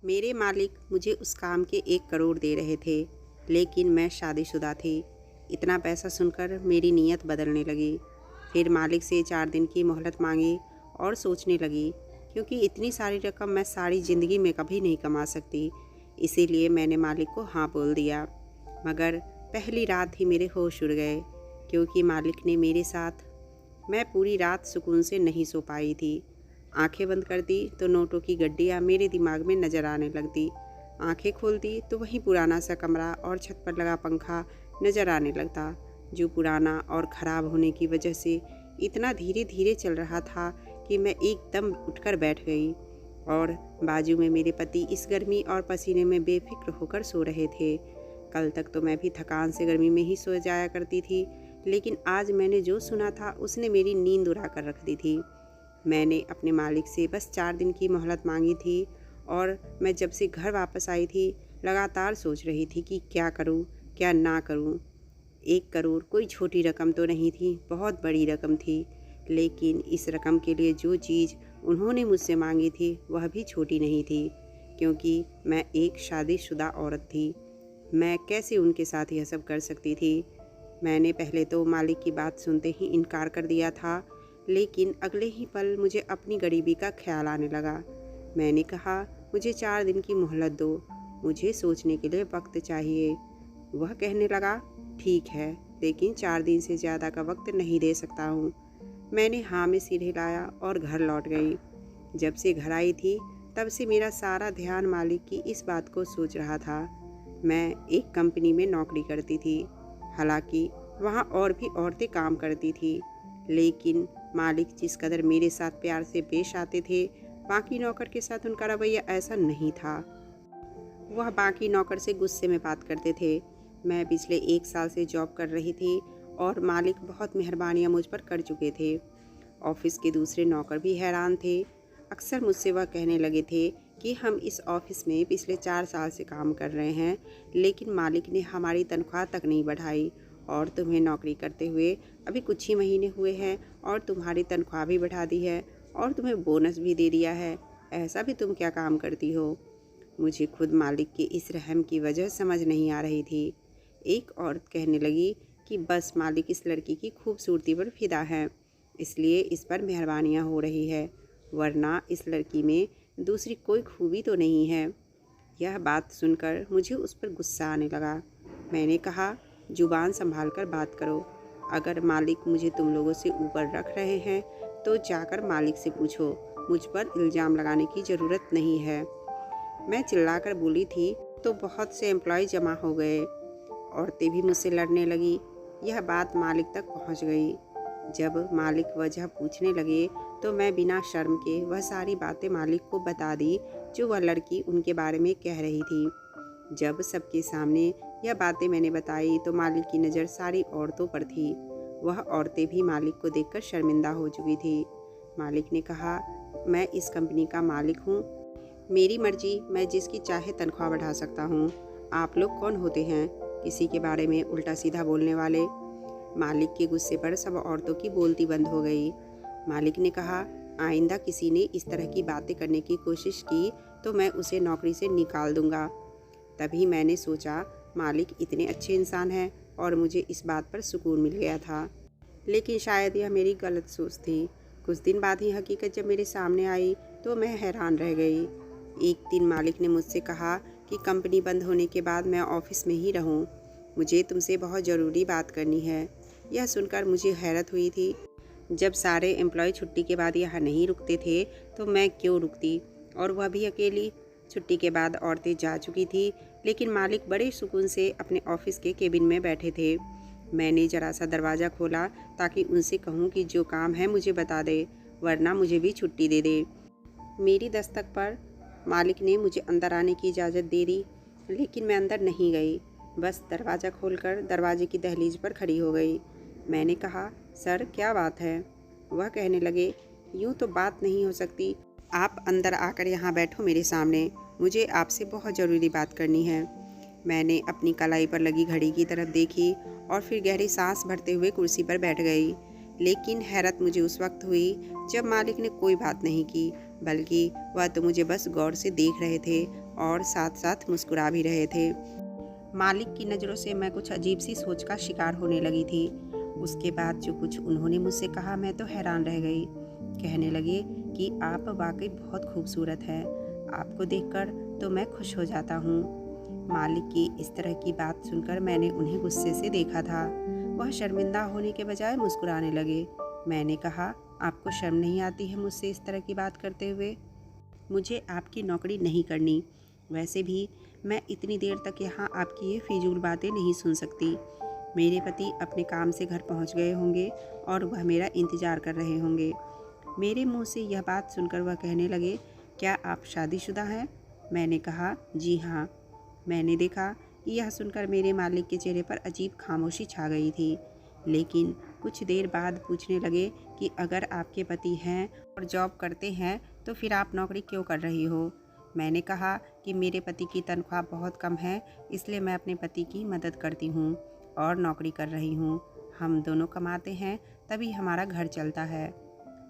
मेरे मालिक मुझे उस काम के 1 करोड़ दे रहे थे, लेकिन मैं शादीशुदा थी। इतना पैसा सुनकर मेरी नीयत बदलने लगी। फिर मालिक से 4 दिन की मोहलत मांगी और सोचने लगी, क्योंकि इतनी सारी रकम मैं सारी ज़िंदगी में कभी नहीं कमा सकती। इसीलिए मैंने मालिक को हाँ बोल दिया। मगर पहली रात ही मेरे होश उड़ गए, क्योंकि मालिक ने मेरे साथ मैं पूरी रात सुकून से नहीं सो पाई थी। आंखें बंद करती तो नोटों की गड्डियाँ मेरे दिमाग में नज़र आने लगती। आंखें खोलती तो वही पुराना सा कमरा और छत पर लगा पंखा नज़र आने लगता, जो पुराना और ख़राब होने की वजह से इतना धीरे धीरे चल रहा था कि मैं एकदम उठकर बैठ गई। और बाजू में मेरे पति इस गर्मी और पसीने में बेफिक्र होकर सो रहे थे। कल तक तो मैं भी थकान से गर्मी में ही सो जाया करती थी, लेकिन आज मैंने जो सुना था उसने मेरी नींद उड़ा कर रख दी थी। मैंने अपने मालिक से बस 4 दिन की मोहलत मांगी थी और मैं जब से घर वापस आई थी लगातार सोच रही थी कि क्या करूं, क्या ना करूं। 1 करोड़ कोई छोटी रकम तो नहीं थी, बहुत बड़ी रकम थी। लेकिन इस रकम के लिए जो चीज़ उन्होंने मुझसे मांगी थी वह भी छोटी नहीं थी, क्योंकि मैं एक शादीशुदा औरत थी। मैं कैसे उनके साथ यह सब कर सकती थी। मैंने पहले तो मालिक की बात सुनते ही इनकार कर दिया था, लेकिन अगले ही पल मुझे अपनी गरीबी का ख्याल आने लगा। मैंने कहा, मुझे 4 दिन की मोहलत दो, मुझे सोचने के लिए वक्त चाहिए। वह कहने लगा, ठीक है, लेकिन 4 दिन से ज़्यादा का वक्त नहीं दे सकता हूँ। मैंने हाँ में सिर हिलाया और घर लौट गई। जब से घर आई थी तब से मेरा सारा ध्यान मालिक की इस बात को सोच रहा था। मैं एक कंपनी में नौकरी करती थी, हालांकि वहाँ और भी औरतें काम करती थी, लेकिन मालिक जिस कदर मेरे साथ प्यार से पेश आते थे, बाकी नौकर के साथ उनका रवैया ऐसा नहीं था। वह बाकी नौकर से गुस्से में बात करते थे। मैं पिछले 1 साल से जॉब कर रही थी और मालिक बहुत मेहरबानियाँ मुझ पर कर चुके थे। ऑफिस के दूसरे नौकर भी हैरान थे। अक्सर मुझसे वह कहने लगे थे कि हम इस ऑफिस में पिछले 4 साल से काम कर रहे हैं, लेकिन मालिक ने हमारी तनख्वाह तक नहीं बढ़ाई और तुम्हें नौकरी करते हुए अभी कुछ ही महीने हुए हैं और तुम्हारी तनख्वाह भी बढ़ा दी है और तुम्हें बोनस भी दे दिया है। ऐसा भी तुम क्या काम करती हो। मुझे खुद मालिक के इस रहम की वजह समझ नहीं आ रही थी। एक औरत कहने लगी कि बस मालिक इस लड़की की खूबसूरती पर फिदा है, इसलिए इस पर मेहरबानियाँ हो रही है, वरना इस लड़की में दूसरी कोई खूबी तो नहीं है। यह बात सुनकर मुझे उस पर गुस्सा आने लगा। मैंने कहा, जुबान संभाल कर बात करो। अगर मालिक मुझे तुम लोगों से ऊपर रख रहे हैं तो जाकर मालिक से पूछो, मुझ पर इल्ज़ाम लगाने की ज़रूरत नहीं है। मैं चिल्लाकर बोली थी तो बहुत से एम्प्लॉय जमा हो गए। औरतें भी मुझसे लड़ने लगी। यह बात मालिक तक पहुंच गई। जब मालिक वजह पूछने लगे तो मैं बिना शर्म के वह सारी बातें मालिक को बता दी जो वह लड़की उनके बारे में कह रही थी। जब सबके सामने यह बातें मैंने बताई तो मालिक की नज़र सारी औरतों पर थी। वह औरतें भी मालिक को देखकर शर्मिंदा हो चुकी थी। मालिक ने कहा, मैं इस कंपनी का मालिक हूँ, मेरी मर्जी, मैं जिसकी चाहे तनख्वाह बढ़ा सकता हूँ। आप लोग कौन होते हैं किसी के बारे में उल्टा सीधा बोलने वाले। मालिक के गुस्से पर सब औरतों की बोलती बंद हो गई। मालिक ने कहा, आइंदा किसी ने इस तरह की बातें करने की कोशिश की तो मैं उसे नौकरी से निकाल दूंगा। तभी मैंने सोचा, मालिक इतने अच्छे इंसान हैं और मुझे इस बात पर सुकून मिल गया था। लेकिन शायद यह मेरी गलत सोच थी। कुछ दिन बाद ही हकीकत जब मेरे सामने आई तो मैं हैरान रह गई। एक दिन मालिक ने मुझसे कहा कि कंपनी बंद होने के बाद मैं ऑफिस में ही रहूं। मुझे तुमसे बहुत ज़रूरी बात करनी है। यह सुनकर मुझे हैरत हुई थी। जब सारे एम्प्लॉय छुट्टी के बाद यहाँ नहीं रुकते थे तो मैं क्यों रुकती, और वह भी अकेली। छुट्टी के बाद औरतें जा चुकी थी, लेकिन मालिक बड़े सुकून से अपने ऑफिस के केबिन में बैठे थे। मैंने ज़रा सा दरवाज़ा खोला ताकि उनसे कहूँ कि जो काम है मुझे बता दे, वरना मुझे भी छुट्टी दे दे। मेरी दस्तक पर मालिक ने मुझे अंदर आने की इजाज़त दे दी, लेकिन मैं अंदर नहीं गई। बस दरवाज़ा खोलकर दरवाजे की दहलीज पर खड़ी हो गई। मैंने कहा, सर क्या बात है। वह कहने लगे, यूँ तो बात नहीं हो सकती, आप अंदर आकर यहाँ बैठो मेरे सामने, मुझे आपसे बहुत ज़रूरी बात करनी है। मैंने अपनी कलाई पर लगी घड़ी की तरफ देखी और फिर गहरी सांस भरते हुए कुर्सी पर बैठ गई। लेकिन हैरत मुझे उस वक्त हुई जब मालिक ने कोई बात नहीं की बल्कि वह तो मुझे बस गौर से देख रहे थे और साथ साथ मुस्कुरा भी रहे थे। मालिक की नज़रों से मैं कुछ अजीब सी सोच का शिकार होने लगी थी। उसके बाद जो कुछ उन्होंने मुझसे कहा, मैं तो हैरान रह गई। कहने लगे कि आप वाकई बहुत खूबसूरत हैं, आपको देखकर तो मैं खुश हो जाता हूँ। मालिक की इस तरह की बात सुनकर मैंने उन्हें गुस्से से देखा था। वह शर्मिंदा होने के बजाय मुस्कुराने लगे। मैंने कहा, आपको शर्म नहीं आती है मुझसे इस तरह की बात करते हुए? मुझे आपकी नौकरी नहीं करनी। वैसे भी मैं इतनी देर तक यहाँ आपकी ये फिजूल बातें नहीं सुन सकती। मेरे पति अपने काम से घर पहुँच गए होंगे और वह मेरा इंतज़ार कर रहे होंगे। मेरे मुंह से यह बात सुनकर वह कहने लगे, क्या आप शादीशुदा हैं? मैंने कहा, जी हाँ। मैंने देखा कि यह सुनकर मेरे मालिक के चेहरे पर अजीब खामोशी छा गई थी, लेकिन कुछ देर बाद पूछने लगे कि अगर आपके पति हैं और जॉब करते हैं तो फिर आप नौकरी क्यों कर रही हो? मैंने कहा कि मेरे पति की तनख्वाह बहुत कम है, इसलिए मैं अपने पति की मदद करती हूँ और नौकरी कर रही हूँ। हम दोनों कमाते हैं, तभी हमारा घर चलता है।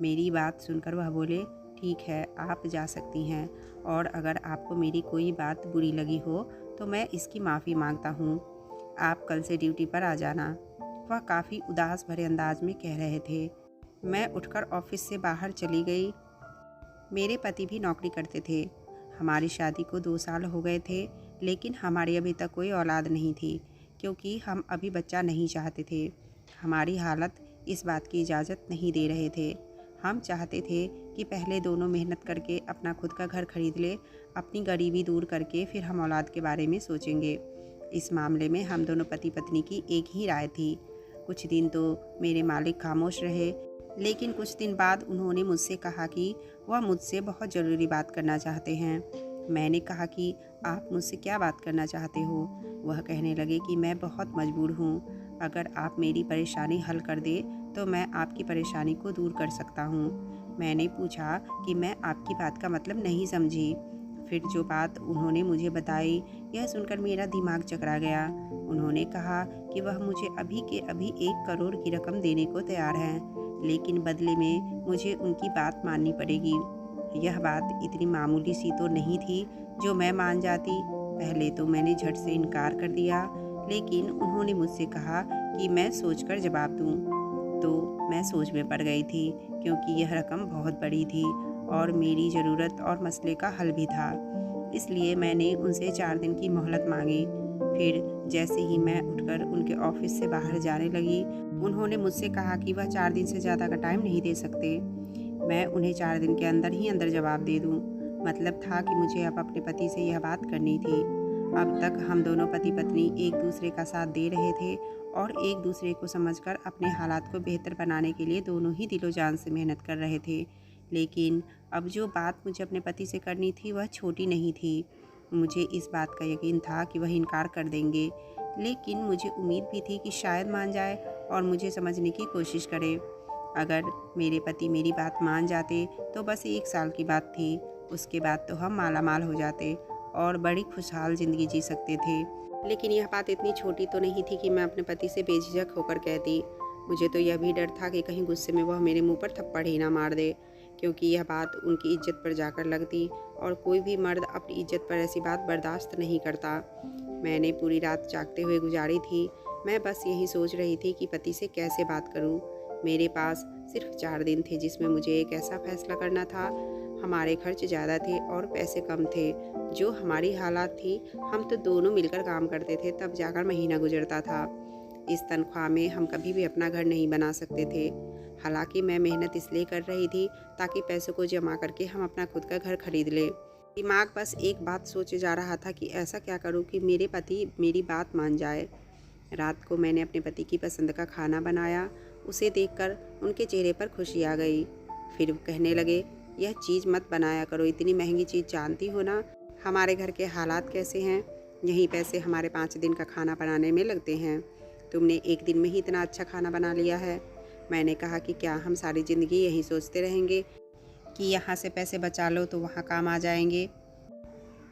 मेरी बात सुनकर वह बोले, ठीक है, आप जा सकती हैं, और अगर आपको मेरी कोई बात बुरी लगी हो तो मैं इसकी माफ़ी मांगता हूँ। आप कल से ड्यूटी पर आ जाना। वह काफ़ी उदास भरे अंदाज में कह रहे थे। मैं उठकर ऑफिस से बाहर चली गई। मेरे पति भी नौकरी करते थे। हमारी शादी को 2 साल हो गए थे, लेकिन हमारी अभी तक कोई औलाद नहीं थी, क्योंकि हम अभी बच्चा नहीं चाहते थे। हमारी हालत इस बात की इजाज़त नहीं दे रहे थे। हम चाहते थे कि पहले दोनों मेहनत करके अपना खुद का घर खरीद ले, अपनी गरीबी दूर करके फिर हम औलाद के बारे में सोचेंगे। इस मामले में हम दोनों पति पत्नी की एक ही राय थी। कुछ दिन तो मेरे मालिक खामोश रहे, लेकिन कुछ दिन बाद उन्होंने मुझसे कहा कि वह मुझसे बहुत ज़रूरी बात करना चाहते हैं। मैंने कहा कि आप मुझसे क्या बात करना चाहते हो? वह कहने लगे कि मैं बहुत मजबूर हूँ। अगर आप मेरी परेशानी हल कर दे तो मैं आपकी परेशानी को दूर कर सकता हूँ। मैंने पूछा कि मैं आपकी बात का मतलब नहीं समझी। फिर जो बात उन्होंने मुझे बताई, यह सुनकर मेरा दिमाग चकरा गया। उन्होंने कहा कि वह मुझे अभी के अभी 1 करोड़ की रकम देने को तैयार हैं, लेकिन बदले में मुझे उनकी बात माननी पड़ेगी। यह बात इतनी मामूली सी तो नहीं थी जो मैं मान जाती। पहले तो मैंने झट से इनकार कर दिया, लेकिन उन्होंने मुझसे कहा कि मैं सोचकर जवाब दूं। तो मैं सोच में पड़ गई थी, क्योंकि यह रकम बहुत बड़ी थी और मेरी ज़रूरत और मसले का हल भी था। इसलिए मैंने उनसे 4 दिन की मोहलत मांगी। फिर जैसे ही मैं उठकर उनके ऑफिस से बाहर जाने लगी, उन्होंने मुझसे कहा कि वह 4 दिन से ज़्यादा का टाइम नहीं दे सकते। मैं उन्हें 4 दिन के अंदर ही अंदर जवाब दे दूं। मतलब था कि मुझे अब अपने पति से यह बात करनी थी। अब तक हम दोनों पति पत्नी एक दूसरे का साथ दे रहे थे और एक दूसरे को समझकर अपने हालात को बेहतर बनाने के लिए दोनों ही दिलो जान से मेहनत कर रहे थे। लेकिन अब जो बात मुझे अपने पति से करनी थी वह छोटी नहीं थी। मुझे इस बात का यकीन था कि वह इनकार कर देंगे, लेकिन मुझे उम्मीद भी थी कि शायद मान जाए और मुझे समझने की कोशिश करे। अगर मेरे पति मेरी बात मान जाते तो बस 1 साल की बात थी। उसके बाद तो हम माला माल हो जाते और बड़ी खुशहाल ज़िंदगी जी सकते थे। लेकिन यह बात इतनी छोटी तो नहीं थी कि मैं अपने पति से बेझिझक होकर कहती। मुझे तो यह भी डर था कि कहीं गुस्से में वह मेरे मुंह पर थप्पड़ ही ना मार दे, क्योंकि यह बात उनकी इज्जत पर जाकर लगती और कोई भी मर्द अपनी इज्जत पर ऐसी बात बर्दाश्त नहीं करता। मैंने पूरी रात जागते हुए गुजारी थी। मैं बस यही सोच रही थी कि पति से कैसे बात करूं। मेरे पास सिर्फ 4 दिन थे जिसमें मुझे एक ऐसा फैसला करना था। हमारे खर्च ज़्यादा थे और पैसे कम थे। जो हमारी हालात थी, हम तो दोनों मिलकर काम करते थे, तब जाकर महीना गुजरता था। इस तनख्वाह में हम कभी भी अपना घर नहीं बना सकते थे। हालांकि मैं मेहनत इसलिए कर रही थी ताकि पैसों को जमा करके हम अपना खुद का घर खरीद लें। दिमाग बस एक बात सोचे जा रहा था कि ऐसा क्या करूं कि मेरे पति मेरी बात मान जाए। रात को मैंने अपने पति की पसंद का खाना बनाया। उसे देखकर उनके चेहरे पर खुशी आ गई। फिर कहने लगे, यह चीज़ मत बनाया करो, इतनी महंगी चीज़ जानती हो ना हमारे घर के हालात कैसे हैं। यही पैसे हमारे 5 दिन का खाना बनाने में लगते हैं। तुमने 1 दिन में ही इतना अच्छा खाना बना लिया है। मैंने कहा कि क्या हम सारी ज़िंदगी यही सोचते रहेंगे कि यहाँ से पैसे बचा लो तो वहाँ काम आ जाएंगे?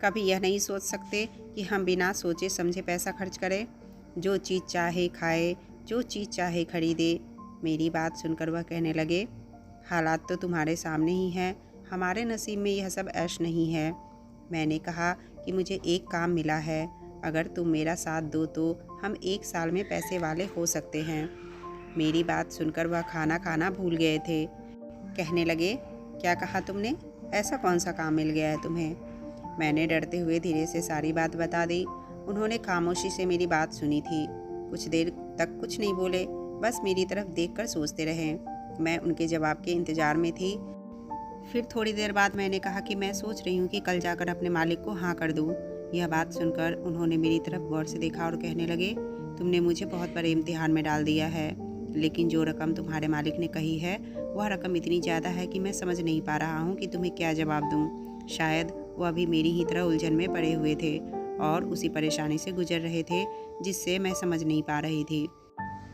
कभी यह नहीं सोच सकते कि हम बिना सोचे समझे पैसा खर्च करें? जो चीज़ चाहे खाए, जो चीज़ चाहे खरीदे। मेरी बात सुनकर वह कहने लगे, हालात तो तुम्हारे सामने ही हैं, हमारे नसीब में यह सब ऐश नहीं है। मैंने कहा कि मुझे एक काम मिला है, अगर तुम मेरा साथ दो तो हम 1 साल में पैसे वाले हो सकते हैं। मेरी बात सुनकर वह खाना खाना भूल गए थे। कहने लगे, क्या कहा तुमने? ऐसा कौन सा काम मिल गया है तुम्हें? मैंने डरते हुए धीरे से सारी बात बता दी। उन्होंने खामोशी से मेरी बात सुनी थी। कुछ देर तक कुछ नहीं बोले, बस मेरी तरफ देखकर सोचते रहे। मैं उनके जवाब के इंतज़ार में थी। फिर थोड़ी देर बाद मैंने कहा कि मैं सोच रही हूँ कि कल जाकर अपने मालिक को हाँ कर दूँ। यह बात सुनकर उन्होंने मेरी तरफ गौर से देखा और कहने लगे, तुमने मुझे बहुत बड़े इम्तिहान में डाल दिया है, लेकिन जो रकम तुम्हारे मालिक ने कही है वह रकम इतनी ज़्यादा है कि मैं समझ नहीं पा रहा हूँ कि तुम्हें क्या जवाब दूँ। शायद वह भी मेरी ही तरह उलझन में पड़े हुए थे और उसी परेशानी से गुजर रहे थे जिससे मैं समझ नहीं पा रही थी।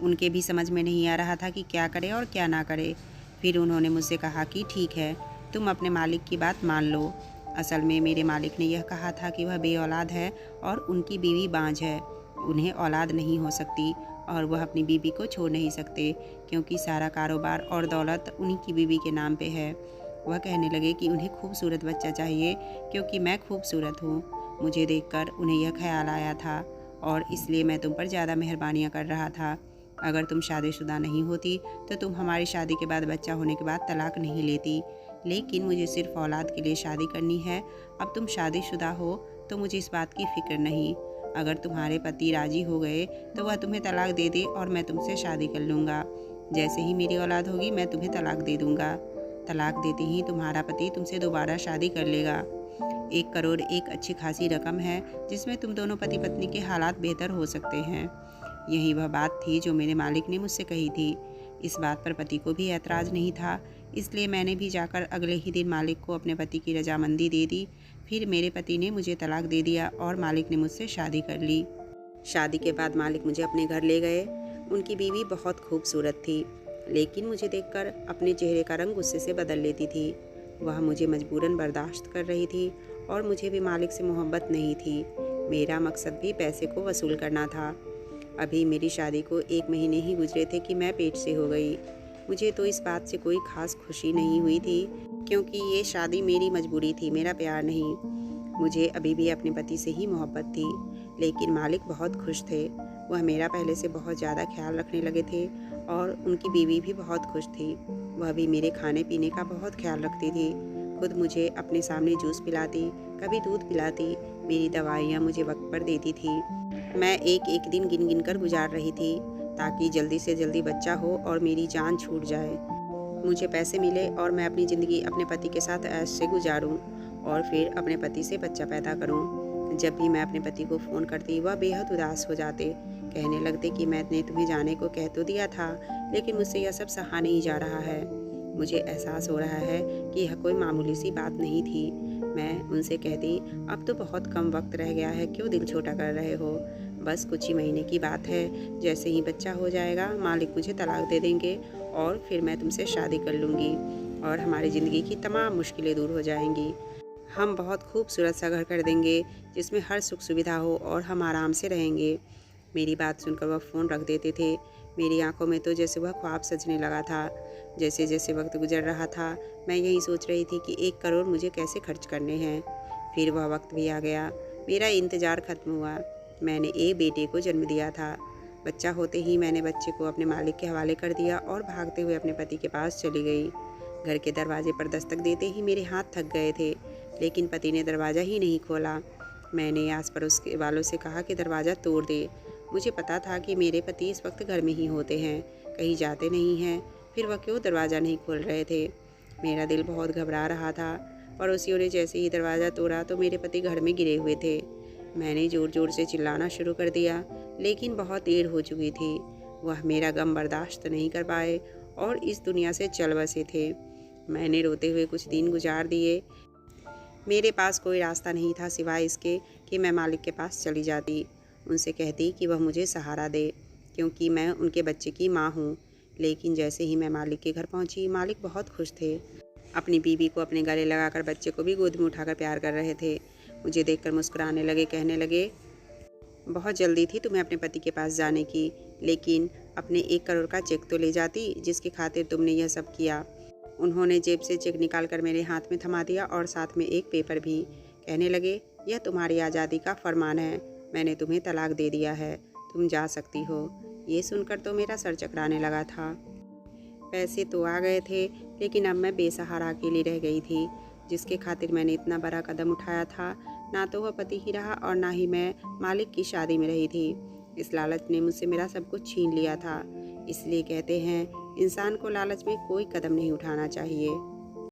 उनके भी समझ में नहीं आ रहा था कि क्या करे और क्या ना करे। फिर उन्होंने मुझसे कहा कि ठीक है, तुम अपने मालिक की बात मान लो। असल में मेरे मालिक ने यह कहा था कि वह बेऔलाद है और उनकी बीवी बांझ है। उन्हें औलाद नहीं हो सकती और वह अपनी बीवी को छोड़ नहीं सकते, क्योंकि सारा कारोबार और दौलत उन्हीं की बीवी के नाम पे है। वह कहने लगे कि उन्हें खूबसूरत बच्चा चाहिए, क्योंकि मैं खूबसूरत हूँ। मुझे देखकर उन्हें यह ख्याल आया था और इसलिए मैं तुम पर ज़्यादा मेहरबानियाँ कर रहा था। अगर तुम शादीशुदा नहीं होती तो तुम हमारी शादी के बाद, बच्चा होने के बाद तलाक नहीं लेती, लेकिन मुझे सिर्फ औलाद के लिए शादी करनी है। अब तुम शादीशुदा हो तो मुझे इस बात की फ़िक्र नहीं। अगर तुम्हारे पति राज़ी हो गए तो वह तुम्हें तलाक दे दे और मैं तुमसे शादी कर लूँगा। जैसे ही मेरी औलाद होगी मैं तुम्हें तलाक दे दूँगा। तलाक देते ही तुम्हारा पति तुमसे दोबारा शादी कर लेगा। 1 करोड़ एक अच्छी खासी रकम है जिसमें तुम दोनों पति पत्नी के हालात बेहतर हो सकते हैं। यही वह बात थी जो मेरे मालिक ने मुझसे कही थी। इस बात पर पति को भी ऐतराज़ नहीं था, इसलिए मैंने भी जाकर अगले ही दिन मालिक को अपने पति की रजामंदी दे दी। फिर मेरे पति ने मुझे तलाक दे दिया और मालिक ने मुझसे शादी कर ली। शादी के बाद मालिक मुझे अपने घर ले गए। उनकी बीवी बहुत खूबसूरत थी, लेकिन मुझे देखकर अपने चेहरे का रंग गुस्से से बदल लेती थी। वह मुझे मजबूरन बर्दाश्त कर रही थी और मुझे भी मालिक से मोहब्बत नहीं थी। मेरा मकसद भी पैसे को वसूल करना था। अभी मेरी शादी को 1 महीने ही गुजरे थे कि मैं पेट से हो गई। मुझे तो इस बात से कोई ख़ास खुशी नहीं हुई थी, क्योंकि ये शादी मेरी मजबूरी थी, मेरा प्यार नहीं। मुझे अभी भी अपने पति से ही मोहब्बत थी, लेकिन मालिक बहुत खुश थे। वह मेरा पहले से बहुत ज़्यादा ख्याल रखने लगे थे और उनकी बीवी भी बहुत खुश थी। वह भी मेरे खाने पीने का बहुत ख्याल रखती थी। खुद मुझे अपने सामने जूस पिलाती, कभी दूध पिलाती, मेरी दवाइयाँ मुझे वक्त पर देती थी। मैं एक एक दिन गिन गिन कर गुजार रही थी ताकि जल्दी से जल्दी बच्चा हो और मेरी जान छूट जाए। मुझे पैसे मिले और मैं अपनी ज़िंदगी अपने पति के साथ ऐश से गुजारूं और फिर अपने पति से बच्चा पैदा करूं। जब भी मैं अपने पति को फ़ोन करती वह बेहद उदास हो जाते। कहने लगते कि मैंने तुम्हें जाने को कह तो दिया था, लेकिन मुझसे यह सब सहा नहीं जा रहा है। मुझे एहसास हो रहा है कि यह कोई मामूली सी बात नहीं थी। मैं उनसे कहती, अब तो बहुत कम वक्त रह गया है, क्यों दिल छोटा कर रहे हो? बस कुछ ही महीने की बात है। जैसे ही बच्चा हो जाएगा मालिक मुझे तलाक दे देंगे और फिर मैं तुमसे शादी कर लूँगी और हमारी ज़िंदगी की तमाम मुश्किलें दूर हो जाएंगी। हम बहुत खूबसूरत सा घर कर देंगे जिसमें हर सुख सुविधा हो और हम आराम से रहेंगे। मेरी बात सुनकर वह फ़ोन रख देते थे। मेरी आंखों में तो जैसे वह ख्वाब सजने लगा था। जैसे जैसे वक्त गुजर रहा था मैं यही सोच रही थी कि 1 करोड़ मुझे कैसे खर्च करने हैं। फिर वह वक्त भी आ गया। मेरा इंतज़ार ख़त्म हुआ। मैंने एक बेटे को जन्म दिया था। बच्चा होते ही मैंने बच्चे को अपने मालिक के हवाले कर दिया और भागते हुए अपने पति के पास चली गई। घर के दरवाजे पर दस्तक देते ही मेरे हाथ थक गए थे, लेकिन पति ने दरवाज़ा ही नहीं खोला। मैंने आस पड़ोस के वालों से कहा कि दरवाज़ा तोड़ दे। मुझे पता था कि मेरे पति इस वक्त घर में ही होते हैं, कहीं जाते नहीं हैं, फिर वह क्यों दरवाज़ा नहीं खोल रहे थे। मेरा दिल बहुत घबरा रहा था। पड़ोसियों ने जैसे ही दरवाज़ा तोड़ा तो मेरे पति घर में गिरे हुए थे। मैंने ज़ोर ज़ोर से चिल्लाना शुरू कर दिया, लेकिन बहुत देर हो चुकी थी। वह मेरा गम बर्दाश्त नहीं कर पाए और इस दुनिया से चल बसे थे। मैंने रोते हुए कुछ दिन गुजार दिए। मेरे पास कोई रास्ता नहीं था सिवाय इसके कि मैं मालिक के पास चली जाती। उनसे कहती कि वह मुझे सहारा दे, क्योंकि मैं उनके बच्चे की माँ हूँ। लेकिन जैसे ही मैं मालिक के घर पहुँची, मालिक बहुत खुश थे। अपनी बीवी को अपने गले लगाकर बच्चे को भी गोद में उठाकर प्यार कर रहे थे। मुझे देखकर मुस्कुराने लगे, कहने लगे, बहुत जल्दी थी तुम्हें अपने पति के पास जाने की, लेकिन अपने 1 करोड़ का चेक तो ले जाती जिसकी खातिर तुमने यह सब किया। उन्होंने जेब से चेक निकाल कर मेरे हाथ में थमा दिया और साथ में एक पेपर भी। कहने लगे, यह तुम्हारी आज़ादी का फरमान है, मैंने तुम्हें तलाक दे दिया है, तुम जा सकती हो। ये सुनकर तो मेरा सर चकराने लगा था। पैसे तो आ गए थे, लेकिन अब मैं बेसहारा अकेली रह गई थी। जिसके खातिर मैंने इतना बड़ा कदम उठाया था, ना तो वह पति ही रहा और ना ही मैं मालिक की शादी में रही थी। इस लालच ने मुझसे मेरा सब कुछ छीन लिया था। इसलिए कहते हैं, इंसान को लालच में कोई कदम नहीं उठाना चाहिए।